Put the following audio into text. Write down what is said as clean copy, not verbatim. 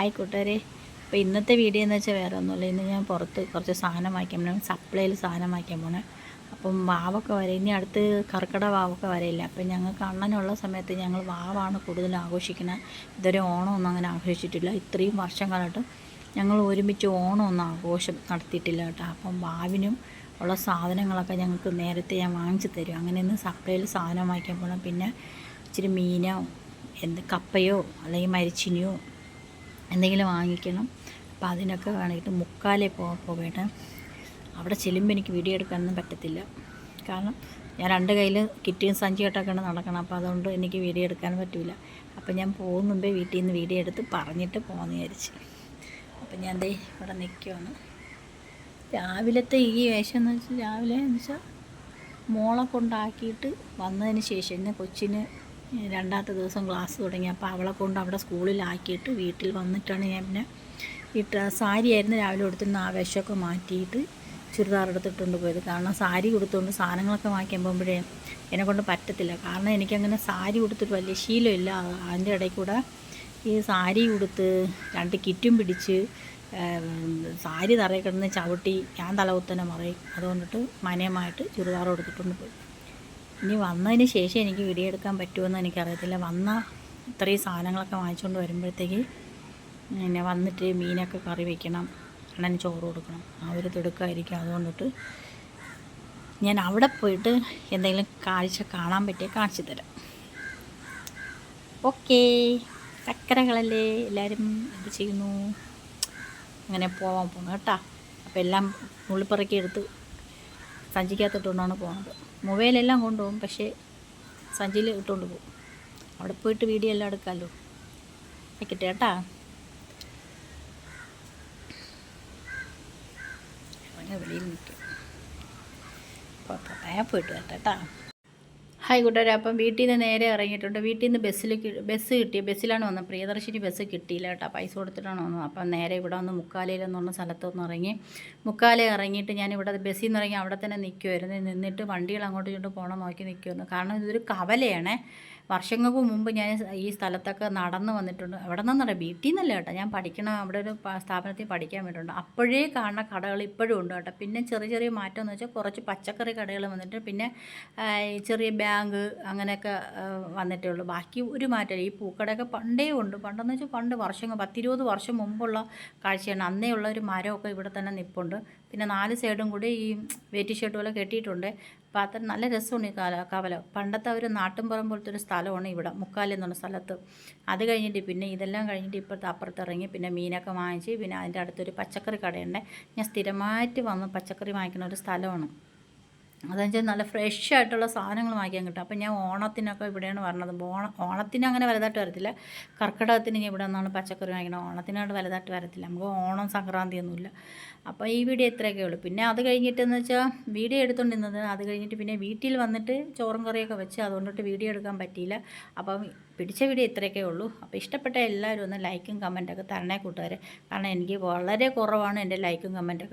Hi കൂട്ടുകാരെ. അപ്പോൾ ഇന്നത്തെ വീഡിയോ എന്ന് വെച്ചാൽ വേറെ ഒന്നുമില്ല. ഇന്ന് ഞാൻ പുറത്ത് കുറച്ച് സാധനം വാങ്ങിക്കാൻ പോകണം. സപ്ലൈയിൽ സാധനം വാങ്ങിക്കാൻ പോകണം. അപ്പം വാവൊക്കെ വരെ ഇനി അടുത്ത് കർക്കിടക വാവൊക്കെ വരെയില്ല. അപ്പം ഞങ്ങൾക്ക് അണ്ണനുള്ള സമയത്ത് ഞങ്ങൾ വാവാണ് കൂടുതൽ ആഘോഷിക്കുന്നത്. ഇതുവരെ ഓണമൊന്നും അങ്ങനെ ആഘോഷിച്ചിട്ടില്ല. ഇത്രയും വർഷങ്ങളായിട്ട് ഞങ്ങൾ ഒരുമിച്ച് ഓണമൊന്നും ആഘോഷം നടത്തിയിട്ടില്ല കേട്ടോ. അപ്പം വാവിനും ഉള്ള സാധനങ്ങളൊക്കെ ഞങ്ങൾക്ക് നേരത്തെ ഞാൻ വാങ്ങിച്ചു തരും. അങ്ങനെ ഇന്ന് സപ്ലൈയിൽ സാധനം വാങ്ങിക്കാൻ പോകണം. പിന്നെ ഇച്ചിരി മീനോ കപ്പയോ അല്ലെങ്കിൽ മരിച്ചിനിയോ എന്തെങ്കിലും വാങ്ങിക്കണം. അപ്പോൾ അതിനൊക്കെ വേണമെങ്കിൽ മുക്കാലേ പോകട്ടെ. അവിടെ ചെല്ലുമ്പോൾ എനിക്ക് വീഡിയോ എടുക്കാനൊന്നും പറ്റത്തില്ല. കാരണം ഞാൻ രണ്ട് കയ്യിൽ കിറ്റിയും സഞ്ചിയായിട്ടൊക്കെയാണ് നടക്കണം. അപ്പോൾ അതുകൊണ്ട് എനിക്ക് വീഡിയോ എടുക്കാൻ പറ്റില്ല. അപ്പോൾ ഞാൻ പോകുന്ന മുമ്പേ വീട്ടിൽ നിന്ന് വീഡിയോ എടുത്ത് പറഞ്ഞിട്ട് പോകുമെന്ന് വിചാരിച്ച്. അപ്പോൾ ഞാൻ ദേ ഇവിടെ നിൽക്കുവാണ്. രാവിലത്തെ ഈ വേഷം എന്ന് വെച്ചാൽ രാവിലെ എന്ന് വെച്ചാൽ മോളെ കൊണ്ടാക്കിയിട്ട് വന്നതിന് ശേഷം ഇന്ന് കൊച്ചിന് രണ്ടാമത്തെ ദിവസം ക്ലാസ് തുടങ്ങി. അപ്പോൾ അവളെ കൊണ്ട് അവിടെ സ്കൂളിലാക്കിയിട്ട് വീട്ടിൽ വന്നിട്ടാണ് ഞാൻ പിന്നെ സാരിയായിരുന്നു രാവിലെ കൊടുത്തിരുന്ന ആ വേഷമൊക്കെ മാറ്റിയിട്ട് ചുരിദാർ എടുത്തിട്ടുണ്ട് പോയത്. കാരണം സാരി കൊടുത്തുകൊണ്ട് സാധനങ്ങളൊക്കെ വാങ്ങിക്കാൻ പോകുമ്പോഴേ എന്നെക്കൊണ്ട് പറ്റത്തില്ല. കാരണം എനിക്കങ്ങനെ സാരി കൊടുത്തിട്ട് വലിയ ശീലമില്ല. അതിൻ്റെ ഇടയിൽ കൂടെ ഈ സാരി കൊടുത്ത് രണ്ട് കിറ്റും പിടിച്ച് സാരി തറയിൽ കിടന്ന് ചവിട്ടി ഞാൻ തലകുത്തനെ മറയും. അതുകൊണ്ടിട്ട് മനയമായിട്ട് ചുരിദാർ കൊടുത്തിട്ടുണ്ട് പോയി. ഇനി വന്നതിന് ശേഷം എനിക്ക് വീഡിയോ എടുക്കാൻ പറ്റുമെന്ന് എനിക്കറിയത്തില്ല. വന്ന ഇത്രയും സാധനങ്ങളൊക്കെ വാങ്ങിച്ചുകൊണ്ട് വരുമ്പോഴത്തേക്ക് പിന്നെ വന്നിട്ട് മീനൊക്കെ കറി വയ്ക്കണം, അണ്ണന് ചോറ് കൊടുക്കണം. ആ ഒരു തിടുക്കമായിരിക്കും. അതുകൊണ്ടിട്ട് ഞാൻ അവിടെ പോയിട്ട് എന്തെങ്കിലും കാഴ്ച കാണാൻ പറ്റിയ കാണിച്ചു തരാം. ഓക്കേ, ചക്കരകളല്ലേ എല്ലാവരും എന്ത് ചെയ്യുന്നു? അങ്ങനെ പോകാൻ പോകണം കേട്ടോ. അപ്പോൾ എല്ലാം നുള്ളിപ്പറക്കി എടുത്ത് സഞ്ചിക്കകത്തിട്ടുകൊണ്ടാണ് പോകുന്നത്. മൊബൈലെല്ലാം കൊണ്ടുപോകും, പക്ഷേ സഞ്ചിയിൽ ഇട്ടുകൊണ്ട് പോകും. അവിടെ പോയിട്ട് വീഡിയോ എല്ലാം എടുക്കാമല്ലോ. വയ്ക്കട്ടെ കേട്ടാ. വെളിയിൽ നിൽക്കും. പോയിട്ട് കേട്ടാ. ഹായ് കൂട്ടുകാരെ. അപ്പം വീട്ടിൽ നിന്ന് നേരെ ഇറങ്ങിയിട്ടുണ്ട്. വീട്ടിൽ നിന്ന് ബസ് കിട്ടി. ബസ്സിലാണ് വന്നത്. പ്രിയദർശിനി ബസ് കിട്ടിയില്ല കേട്ടോ. പൈസ കൊടുത്തിട്ടാണ് വന്നത്. അപ്പം നേരെ ഇവിടെ വന്ന് മുക്കാലയിലെന്ന് പറഞ്ഞ സ്ഥലത്തൊന്ന് ഇറങ്ങി. മുക്കാലേ ഇറങ്ങിയിട്ട് ഞാനിവിടെ ബസ്സിൽ നിന്ന് ഇറങ്ങി അവിടെ തന്നെ നിൽക്കുമായിരുന്നു. നിന്നിട്ട് വണ്ടികൾ അങ്ങോട്ടും ഇങ്ങോട്ടും പോകണം നോക്കി നിൽക്കുമായിരുന്നു. കാരണം ഇതൊരു കവലയാണേ. വർഷങ്ങൾക്ക് മുമ്പ് ഞാൻ ഈ സ്ഥലത്തൊക്കെ നടന്ന് വന്നിട്ടുണ്ട്. അവിടെ നിന്നല്ല, വീട്ടിൽ നിന്നല്ല കേട്ടോ. ഞാൻ പഠിക്കണം, അവിടെ ഒരു സ്ഥാപനത്തിൽ പഠിക്കാൻ വേണ്ടിയിട്ടുണ്ട്. അപ്പോഴേ കാണുന്ന കടകൾ ഇപ്പോഴും ഉണ്ട് കേട്ടോ. പിന്നെ ചെറിയ ചെറിയ മാറ്റം എന്ന് വെച്ചാൽ കുറച്ച് പച്ചക്കറി കടകൾ വന്നിട്ട് പിന്നെ ചെറിയ ബാങ്ക് അങ്ങനെയൊക്കെ വന്നിട്ടേ ഉള്ളൂ. ബാക്കി ഒരു മാറ്റമില്ല. ഈ പൂക്കടയൊക്കെ പണ്ടേ ഉണ്ട്. പണ്ടെന്ന് വെച്ചാൽ പണ്ട് വർഷങ്ങൾ 10-20 വർഷം മുമ്പുള്ള കാഴ്ചയാണ്. അന്നേ ഉള്ള ഒരു മരമൊക്കെ ഇവിടെ തന്നെ നിൽപ്പുണ്ട്. പിന്നെ 4 സൈഡും കൂടി ഈ വേറ്റി ഷർട്ട് പോലെ കെട്ടിയിട്ടുണ്ട്. അപ്പോൾ അത്ര നല്ല രസമാണ് ഈ കവല. പണ്ടത്തെ ഒരു നാട്ടിൻപുറം പോലത്തെ ഒരു സ്ഥലമാണ് ഇവിടെ മുക്കാലി എന്നുള്ള സ്ഥലത്ത്. അത് കഴിഞ്ഞിട്ട് പിന്നെ ഇതെല്ലാം കഴിഞ്ഞിട്ട് ഇപ്പോഴത്തെ അപ്പുറത്തിറങ്ങി പിന്നെ മീനൊക്കെ വാങ്ങിച്ച് പിന്നെ അതിൻ്റെ അടുത്തൊരു പച്ചക്കറി കടയുണ്ട്. ഞാൻ സ്ഥിരമായിട്ട് വന്ന് പച്ചക്കറി വാങ്ങിക്കുന്ന ഒരു സ്ഥലമാണ്. അതെന്ന് വെച്ചാൽ നല്ല ഫ്രഷ് ആയിട്ടുള്ള സാധനങ്ങൾ വാങ്ങിക്കാൻ കിട്ടും. അപ്പം ഞാൻ ഓണത്തിനൊക്കെ ഇവിടെയാണ് വരണത്. ഓണത്തിന് അങ്ങനെ വലുതായിട്ട് വരത്തില്ല. കർക്കിടകത്തിന് ഇനി ഇവിടെ നിന്നാണ് പച്ചക്കറി വാങ്ങിക്കണം. ഓണത്തിനോട് വലുതായിട്ട് വരത്തില്ല. നമുക്ക് ഓണം സംക്രാന്തി ഒന്നുമില്ല. അപ്പോൾ ഈ വീഡിയോ ഇത്രയൊക്കെ ഉള്ളൂ. പിന്നെ അത് കഴിഞ്ഞിട്ടെന്ന് വെച്ചാൽ വീഡിയോ എടുത്തുകൊണ്ടിരുന്നത്. അത് കഴിഞ്ഞിട്ട് പിന്നെ വീട്ടിൽ വന്നിട്ട് ചോറും കറിയൊക്കെ വെച്ച് അതുകൊണ്ടിട്ട് വീഡിയോ എടുക്കാൻ പറ്റിയില്ല. അപ്പം പിടിച്ച വീഡിയോ ഇത്രയൊക്കെ ഉള്ളൂ. അപ്പോൾ ഇഷ്ടപ്പെട്ട എല്ലാവരും ഒന്ന് ലൈക്കും കമൻറ്റൊക്കെ തരണേ കൂട്ടുകാരെ. കാരണം എനിക്ക് വളരെ കുറവാണ് എൻ്റെ ലൈക്കും കമൻറ്റൊക്കെ.